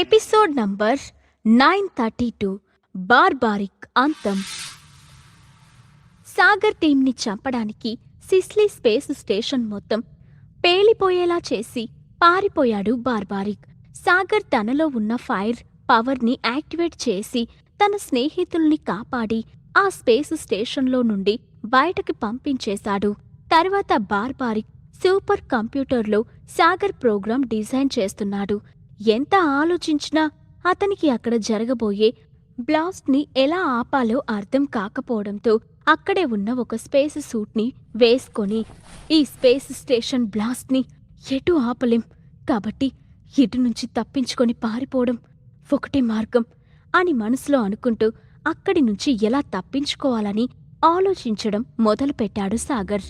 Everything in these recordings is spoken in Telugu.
ఎపిసోడ్ నంబర్ 932 బార్బారిక్ అంతం. సాగర్ టీంని చంపడానికి సిస్లీ స్పేస్ స్టేషన్ మొత్తం పేలిపోయేలా చేసి పారిపోయాడు బార్బారిక్. సాగర్ తనలో ఉన్న ఫైర్ పవర్ని యాక్టివేట్ చేసి తన స్నేహితుల్ని కాపాడి ఆ స్పేస్ స్టేషన్లో నుండి బయటకి పంపించేశాడు. తర్వాత బార్బారిక్ సూపర్ కంప్యూటర్లో సాగర్ ప్రోగ్రాం డిజైన్ చేస్తున్నాడు. ఎంత ఆలోచించినా అతనికి అక్కడ జరగబోయే బ్లాస్ట్ని ఎలా ఆపాలో అర్థం కాకపోవడంతో అక్కడే ఉన్న ఒక స్పేస్ సూట్ని వేసుకొని ఈ స్పేస్ స్టేషన్ బ్లాస్ట్ని ఎటు ఆపలేం కాబట్టి ఇటు నుంచి తప్పించుకొని పారిపోవడం ఒకటే మార్గం అని మనసులో అనుకుంటూ అక్కడి నుంచి ఎలా తప్పించుకోవాలని ఆలోచించడం మొదలుపెట్టాడు సాగర్.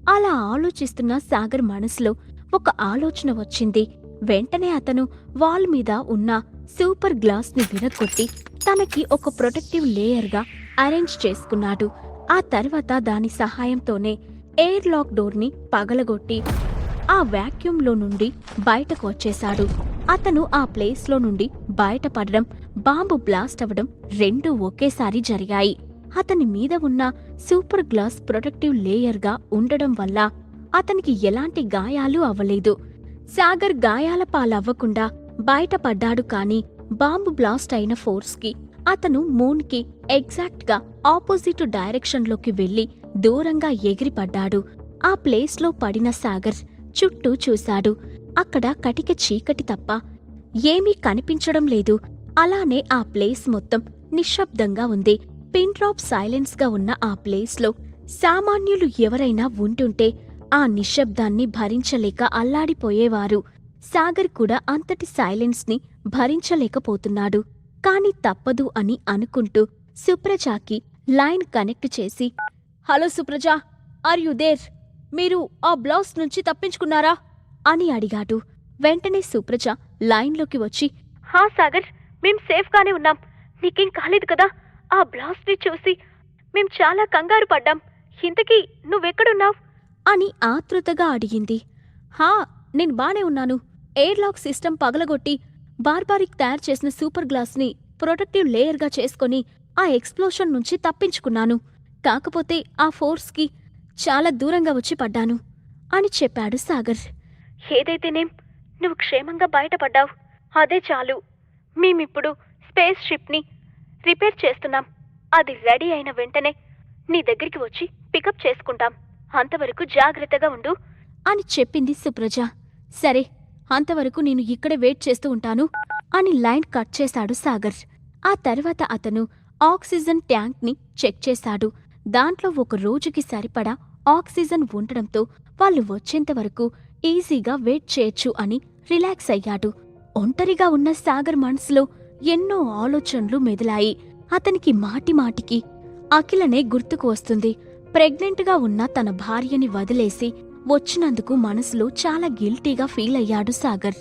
అలా ఆలోచిస్తున్న సాగర్ మనసులో ఒక ఆలోచన వచ్చింది. వెంటనే అతను వాల్ మీద ఉన్న సూపర్ గ్లాస్ని విరగొట్టి తనకి ఒక ప్రొటెక్టివ్ లేయర్గా అరేంజ్ చేసుకున్నాడు. ఆ తర్వాత దాని సహాయంతోనే ఎయిర్ లాక్ డోర్ని పగలగొట్టి ఆ వ్యాక్యూమ్లో నుండి బయటకు వచ్చేశాడు. అతను ఆ ప్లేస్లో నుండి బయటపడడం, బాంబు బ్లాస్ట్ అవడం రెండూ ఒకేసారి జరిగాయి. అతని మీద ఉన్న సూపర్ గ్లాస్ ప్రొటెక్టివ్ లేయర్గా ఉండడం వల్ల అతనికి ఎలాంటి గాయాలు అవ్వలేదు. సాగర్ గాయాల పాలవ్వకుండా బయటపడ్డాడు. కానీ బాంబు బ్లాస్ట్ అయిన ఫోర్స్కి అతను మూన్కి ఎగ్జాక్ట్గా ఆపోజిట్ డైరెక్షన్లోకి వెళ్లి దూరంగా ఎగిరిపడ్డాడు. ఆ ప్లేస్లో పడిన సాగర్ చుట్టూ చూశాడు. అక్కడ కటిక చీకటి తప్ప ఏమీ కనిపించడం లేదు. అలానే ఆ ప్లేస్ మొత్తం నిశ్శబ్దంగా ఉంది. పిన్ డ్రాప్ సైలెన్స్గా ఉన్న ఆ ప్లేస్లో సామాన్యులు ఎవరైనా ఉంటుంటే ఆ నిశ్శబ్దాన్ని భరించలేక అల్లాడిపోయేవారు. సాగర్ కూడా అంతటి సైలెన్స్ని భరించలేకపోతున్నాడు. కాని తప్పదు అని అనుకుంటూ సుప్రజాకి లైన్ కనెక్ట్ చేసి, hello Supraja, are you there? మీరు ఆ బ్లాస్ట్ నుంచి తప్పించుకున్నారా అని అడిగాడు. వెంటనే సుప్రజ లైన్లోకి వచ్చి, హా సాగర్, మేం సేఫ్గానే ఉన్నాం. నీకేం కాలేదు కదా? ఆ బ్లాస్ట్ని చూసి మేం చాలా కంగారు పడ్డాం. ఇంతకీ నువ్వెక్కడున్నావు అని ఆతృతగా అడిగింది. హా, నేను బానే ఉన్నాను. ఎయిర్ లాక్ సిస్టమ్ పగలగొట్టి బార్బారిక్ తయారు చేసిన సూపర్ గ్లాస్ని ప్రొటెక్టివ్ లేయర్గా చేసుకొని ఆ ఎక్స్ప్లోషన్ నుంచి తప్పించుకున్నాను. కాకపోతే ఆ ఫోర్స్కి చాలా దూరంగా వచ్చి పడ్డాను అని చెప్పాడు సాగర్. ఏదైతేనేం నువ్వు క్షేమంగా బయటపడ్డావు, అదే చాలు. మేమిప్పుడు స్పేస్ షిప్ని రిపేర్ చేస్తున్నాం. అది రెడీ అయిన వెంటనే నీ దగ్గరికి వచ్చి పికప్ చేసుకుంటాం. అంతవరకు జాగ్రత్తగా ఉండు అని చెప్పింది సుప్రజ. సరే, అంతవరకు నేను ఇక్కడే వెయిట్ చేస్తూ ఉంటాను అని లైన్ కట్ చేశాడు సాగర్. ఆ తర్వాత అతను ఆక్సిజన్ ట్యాంక్ని చెక్ చేశాడు. దాంట్లో ఒక రోజుకి సరిపడా ఆక్సిజన్ ఉండడంతో వాళ్ళు వచ్చేంతవరకు ఈజీగా వెయిట్ చేయొచ్చు అని రిలాక్స్ అయ్యాడు. ఒంటరిగా ఉన్న సాగర్ మనసులో ఎన్నో ఆలోచనలు మెదిలాయి. అతనికి మాటిమాటికి అఖిలనే గుర్తుకు వస్తుంది. ప్రెగ్నెంట్గా ఉన్న తన భార్యని వదిలేసి వచ్చినందుకు మనసులో చాలా గిల్టీగా ఫీల్ అయ్యాడు సాగర్.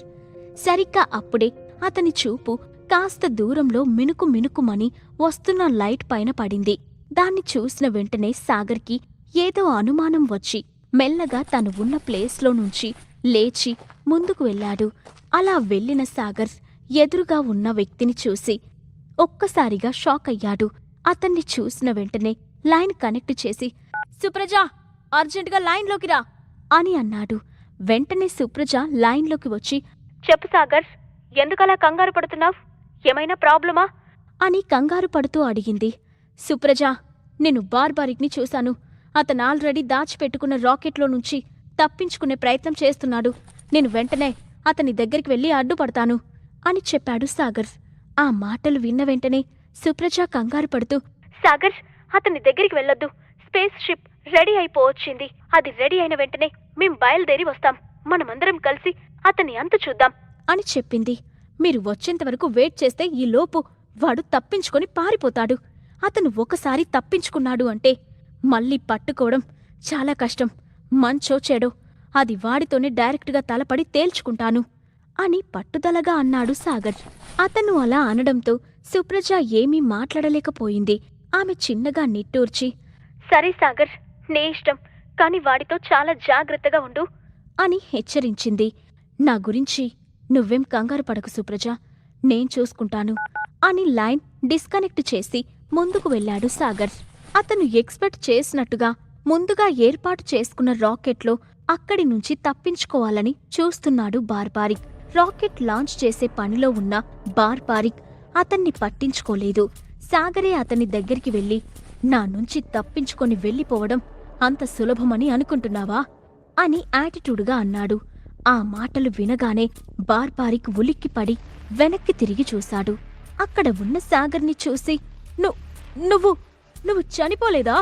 సరిగ్గా అప్పుడే అతని చూపు కాస్త దూరంలో మినుకు మినుకుమని వస్తున్న లైట్ పైన పడింది. దాన్ని చూసిన వెంటనే సాగర్కి ఏదో అనుమానం వచ్చి మెల్లగా తను ఉన్న ప్లేస్లో నుంచి లేచి ముందుకు వెళ్ళాడు. అలా వెళ్లిన సాగర్ ఎదురుగా ఉన్న వ్యక్తిని చూసి ఒక్కసారిగా షాక్ అయ్యాడు. అతన్ని చూసిన వెంటనే లైన్ కనెక్ట్ చేసి, సుప్రజా, అర్జెంటుగా లైన్లోకి రా అని అన్నాడు. వెంటనే సుప్రజ లైన్లోకి వచ్చి, చెప్పు సాగర్, ఎందుకలా కంగారు పడుతున్నావు? ఏమైనా ప్రాబ్లమా అని కంగారు పడుతూ అడిగింది. సుప్రజ, నేను బార్బారిక్ని చూశాను. అతను ఆల్రెడీ దాచిపెట్టుకున్న రాకెట్లో నుంచి తప్పించుకునే ప్రయత్నం చేస్తున్నాడు. నేను వెంటనే అతని దగ్గరికి వెళ్ళి అడ్డుపడతాను అని చెప్పాడు సాగర్. ఆ మాటలు విన్న వెంటనే సుప్రజ కంగారు పడుతూ, సాగర్, అతని దగ్గరికి వెళ్ళొద్దు. స్పేస్ షిప్ రెడీ అయిపోవచ్చింది. అది రెడీ అయిన వెంటనే మేం బయలుదేరి వస్తాం. మనమందరం కలిసి అతని అంతు చూద్దాం అని చెప్పింది. మీరు వచ్చేంతవరకు వెయిట్ చేస్తే ఈ లోపు వాడు తప్పించుకొని పారిపోతాడు. అతను ఒకసారి తప్పించుకున్నాడు అంటే మళ్ళీ పట్టుకోవడం చాలా కష్టం. మంచో చెడో అది వాడితోనే డైరెక్ట్గా తలపడి తేల్చుకుంటాను అని పట్టుదలగా అన్నాడు సాగర్. అతను అలా అనడంతో సుప్రజ ఏమీ మాట్లాడలేకపోయింది. ఆమె చిన్నగా నిట్టూర్చి, సరే సాగర్, నీ ఇష్టం, కాని వాడితో చాలా జాగ్రత్తగా ఉండు అని హెచ్చరించింది. నా గురించి నువ్వేం కంగారు పడకు సుప్రజ. నేను చూసుకుంటాను అని లైన్ డిస్కనెక్ట్ చేసి ముందుకు వెళ్ళాడు సాగర్. అతను ఎక్స్పెక్ట్ చేసినట్టుగా ముందుగా ఏర్పాటు చేసుకున్న రాకెట్లో అక్కడి నుంచి తప్పించుకోవాలని చూస్తున్నాడు బార్బారిక్. రాకెట్ లాంచ్ చేసే పనిలో ఉన్న బార్బారిక్ అతన్ని పట్టించుకోలేదు. సాగరే అతని దగ్గరికి వెళ్ళి, నా నుంచి తప్పించుకొని వెళ్ళిపోవడం అంత సులభమని అనుకుంటున్నావా అని యాటిట్యూడ్గా అన్నాడు. ఆ మాటలు వినగానే బార్బారిక్ ఉలిక్కిపడి వెనక్కి తిరిగి చూశాడు. అక్కడ ఉన్న సాగర్ని చూసి, నువ్వు చనిపోలేదా